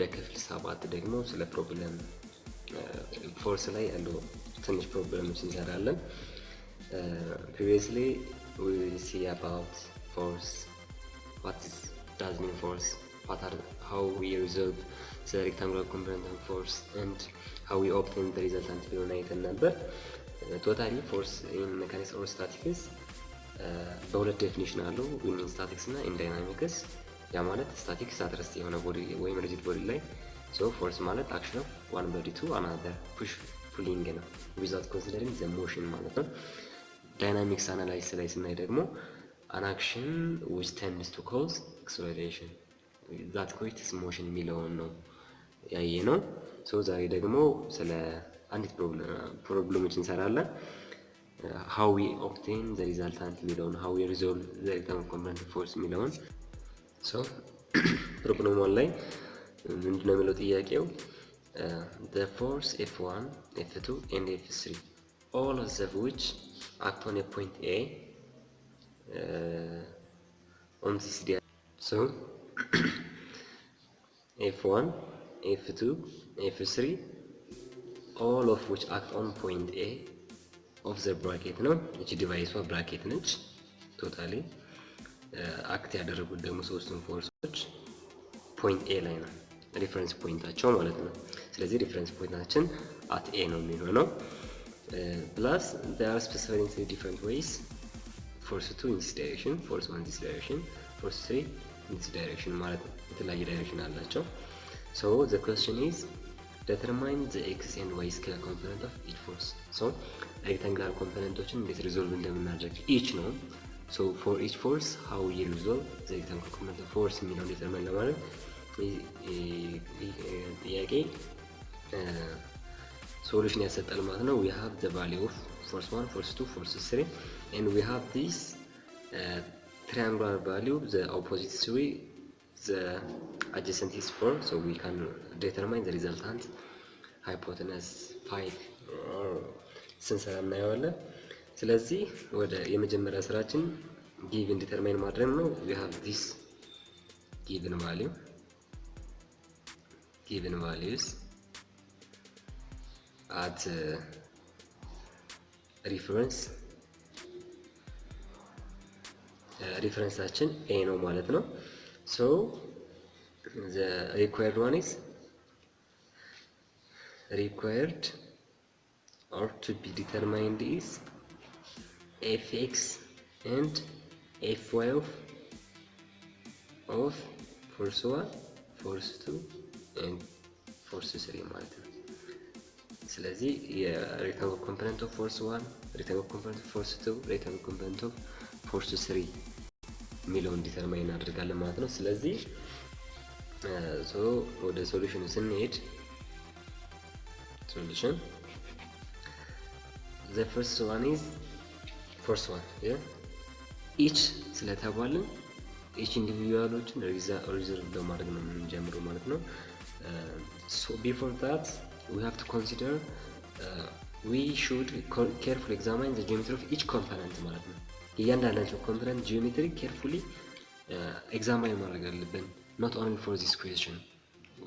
በክፍል 7 ደግሞ ስለ ፕሮብለም ፎርስ ላይ ያለው ትንሽ ፕሮብለሞች እንሰራለን። previously we see about force, what does mean force, how we resolve the rectangular component of force and how we obtain the resultant ብለን አይተን ነበር። ቶታሊ ፎርስ ኢን ሜካኒክስ ኦር ስታቲክስ በሁለት ዴፊኒሽን አለው፣ ኢን ስታቲክስ እና ኢን ዳይናሚክስ። ያ ማለት ስታቲክስ አትረስት የሆነ ቦዲ ወይም ሪጂድ ቦዲ ላይ ሶ ፎርስ ማለት አክሽን ኦፍ ዋን ቦዲ ቱ አናዘር ፑሽ ፑሊንግ ነው ዊዛውት ኮንሲደሪንግ ዘ ሞሽን ማለት ነው። ዳይናሚክስ አናላይሲስ ላይ ስናይ ደግሞ አን አክሽን ዊች ቴንድስ ቱ ኮዝ አክሰለሬሽን ዛት ኮይትስ ሞሽን የሚለውን ነው ያየ ነው። ሶ ዛሬ ደግሞ ስለ አንዲት ፕሮብለሞች እንሰራለን። how we obtain the resultant የሚለውን how we resolve the rectangular component of force የሚለውን ሶ ፕሮብለም 1 ላይ ምንድነው የሚለው ጥያቄው the force F1, F2 and F3 all of which act on a point A on this diagram. So F1, F2, F3 all of which act on point A of the bracket ነው። እቺ ዲቫይሷ ብራኬት ነች። ቶታሊ አክት ያደረጉት ደግሞ ሶስቱም ፎርሶች ፖይንት ኤ ላይ ነው ሪፈረንስ ፖይንታቸው ማለት ነው። ስለዚህ ሪፈረንስ ፖይንታችን አት ኤ ነው የሚሆነው። ፕላስ they are specified in three different ways. force 2 in this direction, force 1 in this direction, force 3 in this direction ማለት ነው። የተለያየ ዳይሬክሽን አላቸው። so the question is determine the x and y scalar component of each force. so rectangular componentዎችን እንዴት ሪዞልቭ እንደምናደርግ each ነው። so for each force how we resolve the rectangular component of force የሚለውን ዲተርማይን ለማድረግ ጥያቄ ሶሉሽን ያሰጣል ማለት ነው። we have the value of force 1, force 2, force 3 and we have this triangular value, the opposite 3, the adjacent is 4, so we can determine the resultant hypotenuse 5 ስንሰራ እናየዋለን። ስለዚህ ወደ የመጀመሪያ ስራችን ጊቭን ዲተርማይን ማድረግ ነው። we have this given values at referenceአችን a ነው ማለት ነው። so the required one is required or to be determined is fx and fy of force 1, force 2 and force 3 ማለት ነው። ስለዚህ የሬክታንጉላር ኮምፖነንት ኦፍ ፎርስ 1፣ ሬክታንጉላር ኮምፖነንት ኦፍ ፎርስ 2፣ ሬክታንጉላር ኮምፖነንት ኦፍ ፎርስ 3 የሚለውን ዲተርማይን እናደርጋለን ማለት ነው። ስለዚህ ወደ ሶሉሽኑ ስንሄድ ሶሉሽን the first one is force 1 each ስለተባልን each ኢንዲቪጁዋሎችን ሪዘርቭ በማድረግ ነው የምንጀምረው ማለት ነው። so before that we have to consider we should carefully examine the geometry of each component ማለት ነው። እያንዳንዳቸው ኮምፖነንት ጂኦሜትሪ ኬርፉሊ ኤግዛማይን ማድረግ አለብን። not only for this question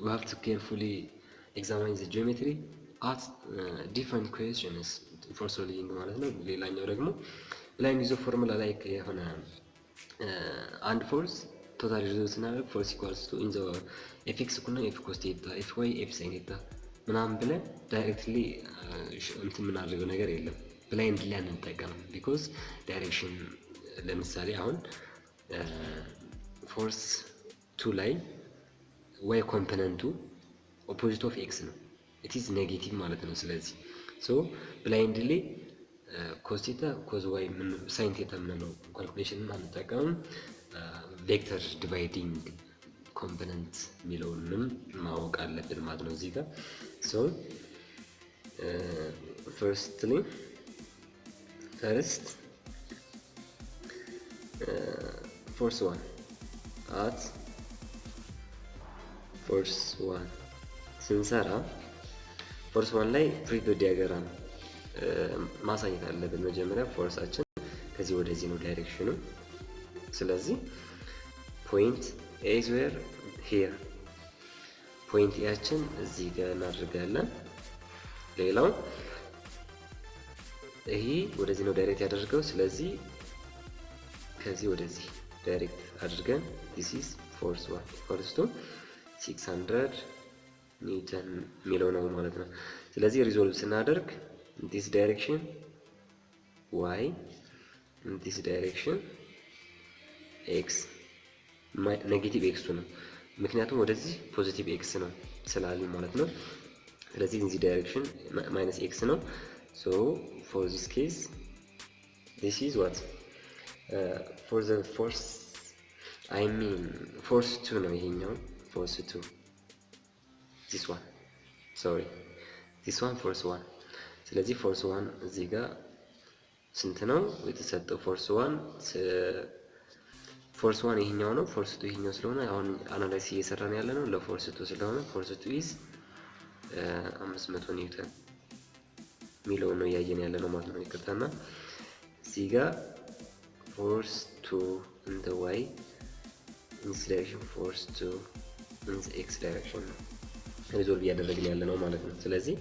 we have to carefully examine the geometry at different questions for solving ማለት ነው። ሌላኛው ደግሞ ላይን ይዞ ፎርሙላ ላይ የሆነ አንድ ፎርስ ቶታል ሪዞልቭ ስናደርግ ፎርስ ኢኳልስ ቱ ኢን ዘ ኤፍ እኩል ነው ኤፍ ኮስ ቴታ ኤፍ ዋይ ኤፍ ሳይን ቴታ ምናምን ብለን ዳይሬክትሊ እንትን የምናደርገው ነገር የለም። ብላይንድ ላይ አንጠቀምም። ቢኮዝ ዳይሬክሽን ለምሳሌ አሁን ፎርስ 2 ላይ ዋይ ኮምፖነንቱ ኦፖዚት ኦፍ ኤክስ ነው፣ ኢት ኢዝ ኔጌቲቭ ማለት ነው። ስለዚህ ሶ ብላይንድሊ ኮስ ቴታ ኮዝ ዋይ ምን ሳይን ቴታ ምንለው ካልኩሌሽን አንጠቀምም። ቬክተር ዲቫይዲንግ ኮምፖነንት የሚለውንም ማወቅ አለብን ማለት ነው እዚህ ጋር። ሶ first force 1 at force 1 ስንሰራ force 1 ላይ ፕሪቪው ዲያግራም ማሳየት አለብን። መጀመሪያ ፎርሳችን ከዚህ ወደዚህ ነው ዳይሬክሽኑ። ስለዚህ ፖይንት A is where here ፖይንት ኤያችን እዚህ ጋር እናደርጋለን። ሌላው ይሄ ወደዚህ ነው ዳይሬክት ያደርገው። ስለዚህ ከዚህ ወደዚህ ዳይሬክት አድርገን this is force 1 equals to 600 ኒውተን የሚለው ነው ማለት ነው። ስለዚህ ሪዞልቭ ስናደርግ this direction y in this direction x ኔጌቲቭ x ነው፣ ምክንያቱም ወደዚህ ፖዚቲቭ x ነው ስላልን ማለት ነው። ስለዚህ in this direction minus x ነው። so for this case this is what for the force I mean force 2 ነው ይሄኛው force 2 this one sorry this one force 1 ስለዚህ force 1 እዚህ ጋር ስንት ነው የተሰጠው? force 1 force 1 ይሄኛው ነው፣ force 2 ይሄኛው ስለሆነ አሁን አናላይሲስ እየሰራን ያለ ነው ለforce 2 ስለሆነ force 2 is 500 ኒውተን ሚለው ነው ያየን ያለ ነው ማለት ነው። ይከታና እዚህ ጋር force 2 in the y in this direction force 2 in the x direction ነው ሪዞልቭ ያደረግን ያለ ነው ማለት ነው። ስለዚህ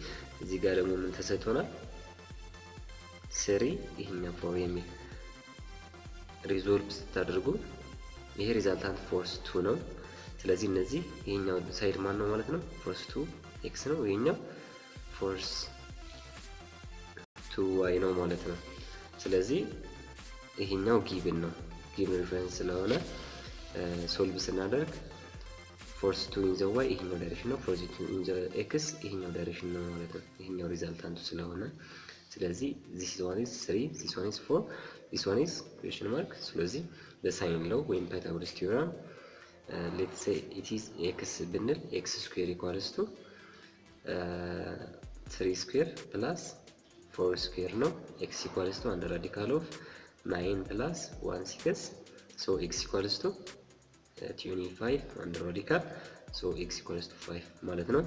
እዚህ ጋር ደግሞ ምን ተሰጥቶናል? 3 ይሄኛው 4 የሚል ሪዞልቭ ስታደርጉ ይሄ ሪዛልታንት ፎርስ 2 ነው። ስለዚህ እነዚህ ይሄኛው ሳይድ ማን ነው ማለት ነው? ፎርስ 2 x ነው፣ ይሄኛው ፎርስ 2 y ነው ማለት ነው። ስለዚህ ይሄኛው ጊቭን ነው፣ ጊቭን ሪፈረንስ ስለሆነ ሶልቭ ስናደርግ ፎርስ 2 ኢን ዘ y ይሄኛው ዳይሬክሽን ነው፣ ፎርስ 2 ኢን ዘ x ይሄኛው ዳይሬክሽን ነው ማለት ነው። ይሄኛው ሪዛልታንቱ ስለሆነ ስለዚህ this one is 3 this one is 4 this one is question mark። ስለዚህ በሳይን ሎው ወይም ፓይታጎረስ ቲዮረም let's say it is x ብንል x square equals to 3 square plus 4 square ነው። x equals to under radical of 9 plus 1 6 so x equals to 25 under radical so x equals to 5 ማለት ነው።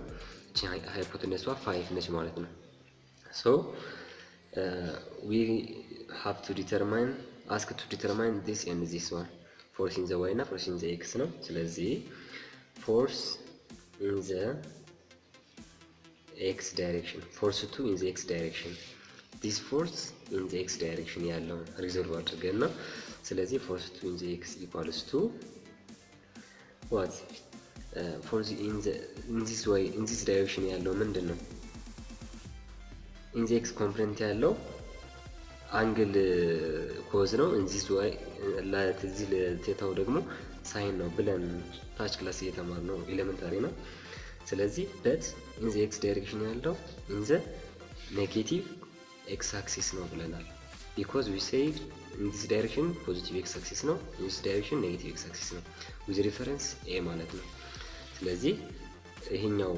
እቺ ሃይፖቴነሷ 5 ነች ማለት ነው። so we have to determine ask to determine this and this one force in the y እና force in the x ነው። ስለዚህ force in the x direction force 2 in the x direction this force in the x direction ያለው ሪዞልቭ አድርገን ነው። ስለዚህ force 2 in the x equals to what force in this way in this direction ያለው ምንድነው? in the x component ያለው አንግል ኮዝ ነው። in this way ለዚህ ለቴታው ደግሞ ሳይን ነው ብለን ታች ክላስ እየተማርነው ኤሌመንታሪ ነው። ስለዚህ but in the x direction ያለው in the negative x axis ነው ብለናል because we said in this direction positive x axis ነው in this direction negative x axis ነው with reference a ማለት ነው። ስለዚህ ይሄኛው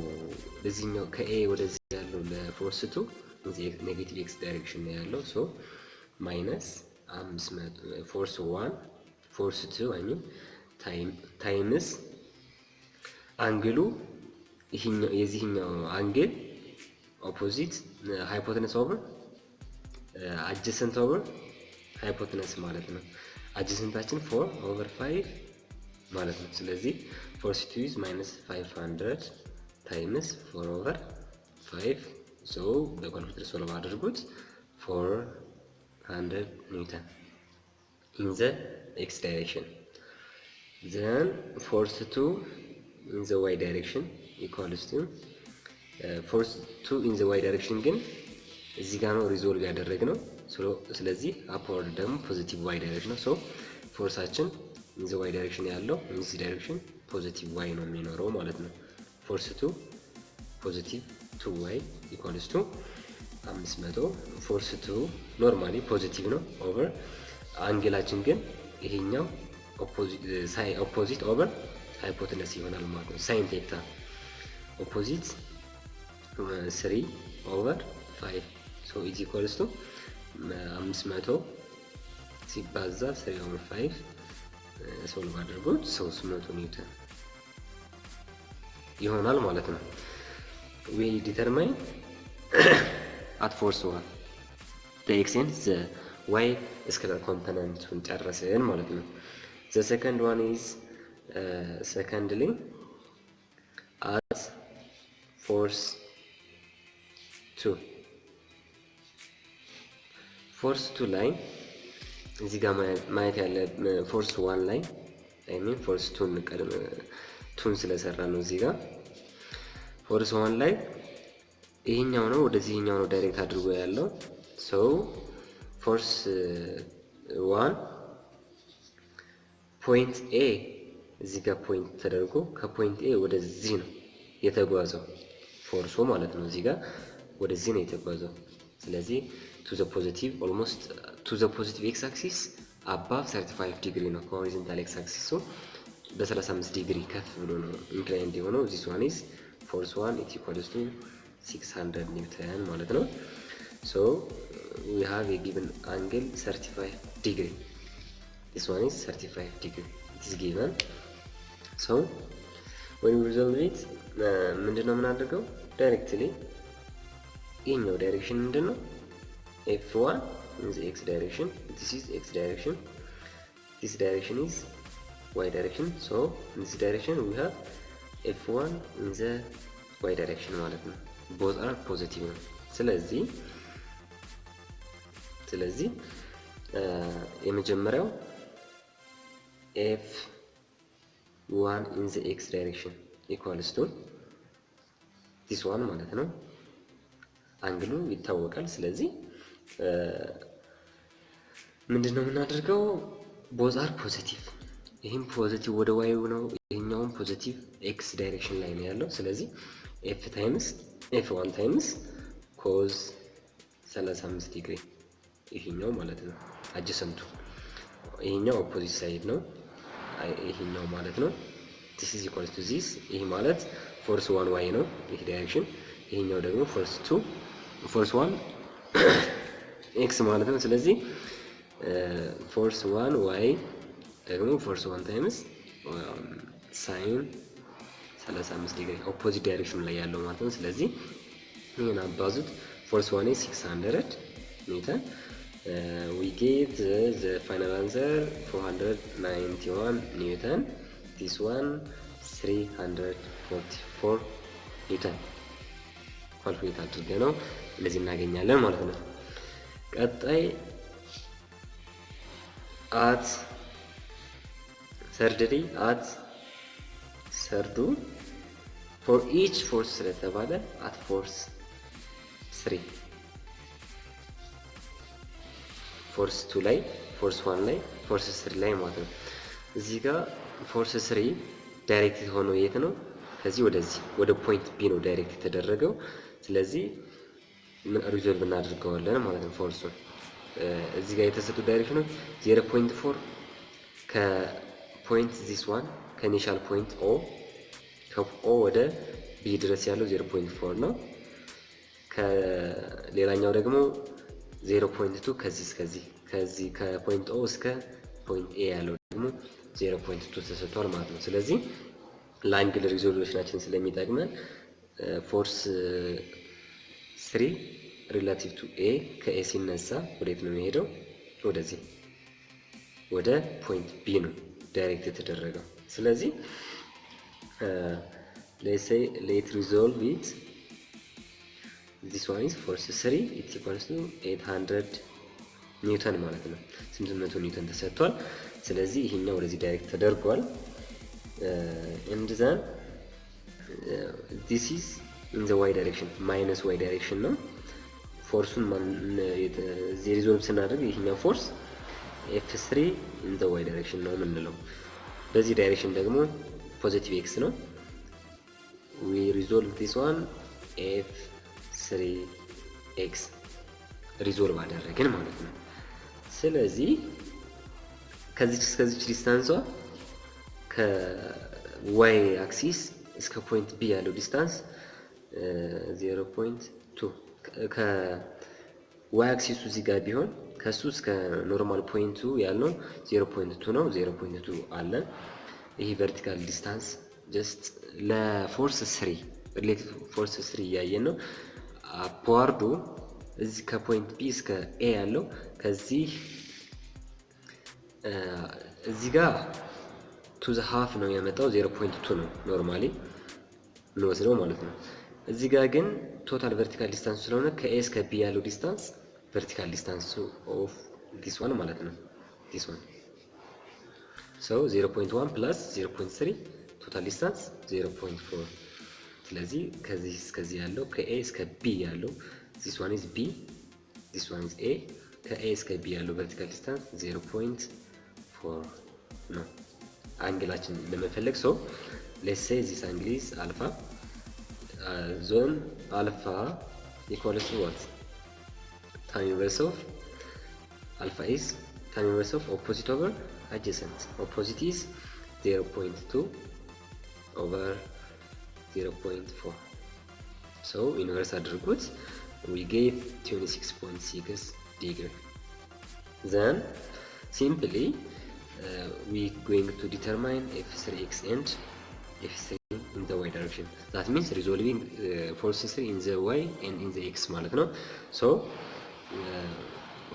በዚህኛው ከa ወደዚህ ያለው ለፎርስ 2 in the negative x direction ነው ያለው so minus 500 force 1 force 2 I mean times አንግሉ ይሄኛው የዚህኛው አንግል ኦፖዚት ሃይፖቴነስ ኦቨር adjacent over hypotenuse ማለት ነው። adjacentአችን 4 over 5 ማለት ነው። ስለዚህ force 2 is minus 500 times 4 over 5 so በኳልኩሌተር ሶልቭ አድርጉት 400 ኒውተን in the x direction then force 2 in the y direction equals to force 2 in the y direction ግን እዚህ ጋር ነው ሪዞልቭ ያደረግነው። ስለዚህ አፕዋርድ ደግሞ ፖዚቲቭ y ዳይሬክሽን ነው። ሶ ፎርሳችን in the y direction ያለው in this direction ፖዚቲቭ y ነው የሚኖረው ማለት ነው። ፎርስ 2 ፖዚቲቭ 2y equals to 500 ፎርስ 2 ኖርማሊ ፖዚቲቭ ነው ኦቨር አንግላችን ግን ይሄኛው ኦፖዚት ኦቨር ሃይፖቴነስ ይሆናል ማለት ነው። ሳይን ቴታ ኦፖዚት 3 ኦቨር 5 so is equals to 500 ሲባዛ 3 over 5 ሶልቭ አድርጎት 300 ኒውተን ይሆናል ማለት ነው። we determine at force 1 the x and the y scalar component ጨረስን ማለት ነው። the second one is secondly at force 2 ፎርስ 2 ላይ እዚህ ጋር ማየት ያለ ፎርስ 1 ላይ ፎርስ 2ን ስለሰራ ነው። እዚህ ጋር ፎርስ 1 ላይ ይሄኛው ነው ወደዚህኛው ነው ዳይሬክት አድርጎ ያለው። ፎርስ 1 ፖይንት ኤ እዚህ ጋር ፖይንት ተደርጎ ከፖይንት ኤ ወደዚህ ነው የተጓዘው ፎርሱ ማለት ነው። እዚህ ጋር ወደዚህ ነው የተጓዘው። ስለዚህ to the positive almost to the positive x axis above 35 ዲግሪ ነው horizontal x axis በ35 ዲግሪ ከፍ ብሎ ነው ኢንክላይንድ የሆነው። this one is force 1 it equals to 600 ኒውተን ማለት ነው። so we have a given angle 35 degree. This one is 35 degree. It is given. So when we resolve it ምንድነው የምናደርገው? directly ይሄኛው ዳይሬክሽን ምንድነው? f1 in the x direction, this is x direction, this direction is y direction. So in this direction we have f1 in the y direction ማለት ነው። both are positive ነው። ስለዚህ የመጀመሪያው f1 in the x direction equals to this one ማለት ነው። አንግሉ ይታወቃል። ስለዚህ ምንድነው የምናደርገው? both are positive። ይሄም ፖዚቲቭ ወደ y ነው፣ ይሄኛውም ፖዚቲቭ x ዳይሬክሽን ላይ ነው ያለው። ስለዚህ f1 ታይምስ cos 35 ዲግሪ ይሄኛው ማለት ነው አጀሰንቱ። ይሄኛው ኦፖዚት ሳይድ ነው ይሄኛው ማለት ነው። this is equal to this። ይሄ ማለት ፎርስ 1 y ነው ይሄ ዳይሬክሽን፣ ይሄኛው ደግሞ ፎርስ 1 x ማለት ነው። ስለዚህ ፎርስ 1 y ደግሞ ፎርስ 1 ታይምስ ሳይን 35 ዲግሪ ኦፖዚት ዳይሬክሽን ላይ ያለው ማለት ነው። ስለዚህ ይሄን አባዙት ፎርስ 1 is 600 ኒውተን we get the final answer 491 ኒውተን this one 344 ኒውተን ካልኩሌት አድርገን ነው እንደዚህ እናገኛለን ማለት ነው። ቀጣይ at ሰርዱ for each force ስለተባለ at force 3 ፎርስ 2 ላይ ፎርስ 1 ላይ ፎርስ 3 ላይ ማለት ነው። እዚህ ጋር ፎርስ 3 ዳይሬክት ሆኖ የት ነው? ከዚህ ወደዚህ ወደ ፖይንት ቢ ነው ዳይሬክት የተደረገው። ስለዚህ ምን ሪዞልቭ እናድርገዋለን ማለት ነው። ፎርሱ እዚህ ጋር የተሰጡ ዳይሬክሽኖች 0.4 ከፖይንት ዚስ ዋን ከኢኒሻል ፖይንት ከኦ ወደ ቢ ድረስ ያለው 0.4 ነው። ከሌላኛው ደግሞ 0.2 ከዚህ ከፖይንት ኦ እስከ ፖይንት ኤ ያለው ደግሞ 0.2 ተሰጥቷል ማለት ነው። ስለዚህ ለአንግል ሪዞሉሽናችን ስለሚጠቅመን ፎርስ 3 ሪላቲቭ ቱ ኤ ከኤ ሲነሳ ወዴት ነው የሚሄደው? ወደዚህ ወደ ፖይንት ቢ ነው ዳይሬክት የተደረገው። ስለዚህ let's say let resolve it. This one is force 3 it equals to 800 ኒውተን ማለት ነው። 800 ኒውተን ተሰጥቷል። ስለዚህ ይሄኛው ወደዚህ ዳይሬክት ተደርጓል። and then this is in the y direction minus y direction ነው። ፎርሱን እዚህ ሪዞልቭ ስናደርግ ይሄኛው ፎርስ f3 in the y direction ነው የምንለው። በዚህ ዳይሬክሽን ደግሞ ፖዚቲቭ x ነው። we resolve this one f3x ሪዞልቭ አደረግን ማለት ነው። ስለዚህ ከዚች ዲስታንሷ ከዋይ አክሲስ እስከ ፖይንት ቢ ያለው ዲስታንስ 0.2 ከዋይ አክሲሱ እዚህ ጋር ቢሆን ከሱ እስከ ኖርማል ፖይንቱ ያለው 0.2 ነው። 0.2 አለ። ይሄ ቨርቲካል ዲስታንስ ጀስት ለፎርስ 3 ሪሌቲቭ ፎርስ 3 እያየን ነው። አፕዋርዱ እዚህ ከፖይንት ቢ እስከ ኤ ያለው ከዚህ እዚህ ጋር ቱ ዘ ሃፍ ነው ያመጣው 0.2 ነው ኖርማሊ። እንወስደው ማለት ነው። እዚህ ጋር ግን ቶታል ቨርቲካል ዲስታንስ ስለሆነ ከኤ እስከ ቢ ያለው ዲስታንስ ቨርቲካል ዲስታንስ ኦፍ ዲስ ዋን ማለት ነው። ዲስ ዋን ሶ 0.1 ፕላስ 0.3 ቶታል ዲስታንስ 0.4። ስለዚህ ከዚህ እስከዚህ ያለው ከኤ እስከ ቢ ያለው ዚስ ዋን ኢዝ ቢ ዚስ ዋን ኢዝ ኤ ከኤ እስከ ቢ ያለው ቨርቲካል ዲስታንስ 0.4 ነው። አንግላችን ለመፈለግ ሰው ሌትስ ሴይ ዚስ አንግል ኢዝ አልፋ ዞን አልፋ ኢኳልስ ቱ ዋት tan inverse of alpha is tan inverse of opposite over adjacent. Opposite is 0.2 over 0.4. So inverse አድርጉት, we get 26.6 degree. Then simply we going to determine f3x and f3 in the y direction. That means resolving force 3 in the y and in the x ማለት ነው. So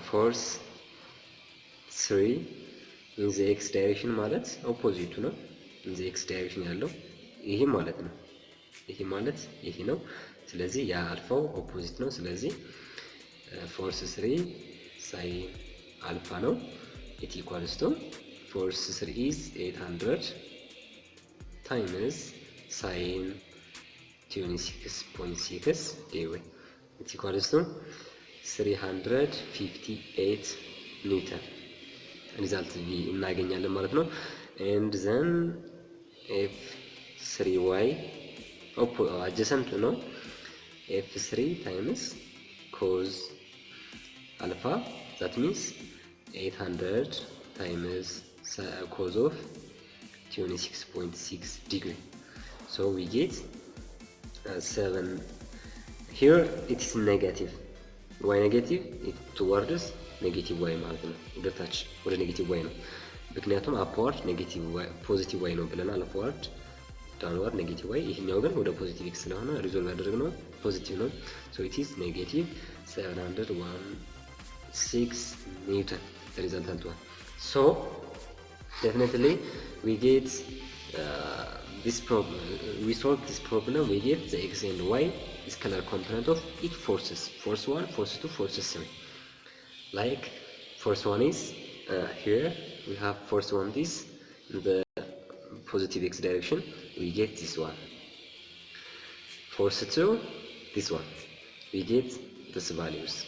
force 3 in the x direction ማለት ኦፖዚቱ ነው። in the x direction ያለው ይሄ ማለት ነው። ይሄ ማለት ይሄ ነው። ስለዚህ ያ አልፋው ኦፖዚት ነው። ስለዚህ force 3 sin አልፋ ነው። it equals to force 3 is 800 times sin 26.6 degree. it equals to 358 ኒውተን ሪዛልት እናገኛለን ማለት ነው። and then f3y adjacent ነው f3 times cos alpha, that means 800 times cos of 26.6 degree. So we get 7. Here it is negative. Why negative? It towards negative y ማለት ነው። ወደ ታች ወደ ኔጌቲቭ y ነው። ምክንያቱም አፕዋርድ ኔጌቲቭ y ፖዚቲቭ y ነው ብለናል። አፕዋርድ ዳውንዋርድ ኔጌቲቭ y፣ ይሄኛው ግን ወደ ፖዚቲቭ x ስለሆነ ሪዞልቭ ያደረግነው ፖዚቲቭ ነው። so it is negative 716 ኒውተን the resultant one. So definitely we get this problem, we solve this problem, we get the x and y scalar component of each forces, force 1, force 2, force 3. Like force 1 is here, we have force 1 this in the positive x direction, we get this one. Force 2, this one, we get this values,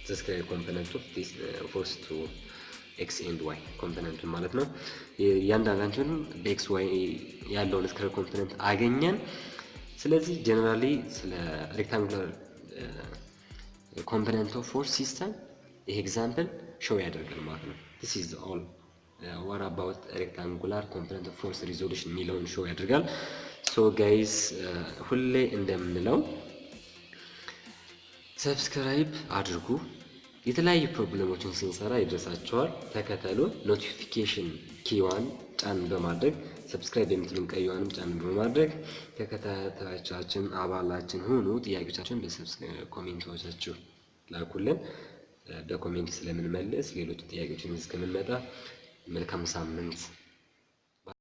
the scalar component of this force 2 ኤክስ ኤንድ ዋይ ኮምፖነንት ማለት ነው። እያንዳንዳቸውን በኤክስ ዋይ ያለውን ስኬላር ኮምፖነንት አገኘን። ስለዚህ ጀነራሊ ስለ ሬክታንጉላር ኮምፖነንት ኦፍ ፎርስ ሲስተም ይሄ ኤግዛምፕል ሾው ያደርጋል ማለት ነው። this is all what about rectangular component of force resolution የሚለውን ሾው ያደርጋል። ሶ ጋይስ ሁሌ እንደምንለው ሰብስክራይብ አድርጉ። የተለያዩ ፕሮብሌሞችን ስንሰራ ይደርሳችኋል። ተከተሉ። ኖቲፊኬሽን ኪዋን ጫን በማድረግ ሰብስክራይብ የምትሉን ቀይዋንም ጫን በማድረግ ተከታታዮቻችን አባላችን ሁኑ። ጥያቄዎቻችሁን በኮሜንቶቻችሁ ላኩልን። በኮሜንት ስለምንመልስ ሌሎች ጥያቄዎችን እስከምንመጣ መልካም ሳምንት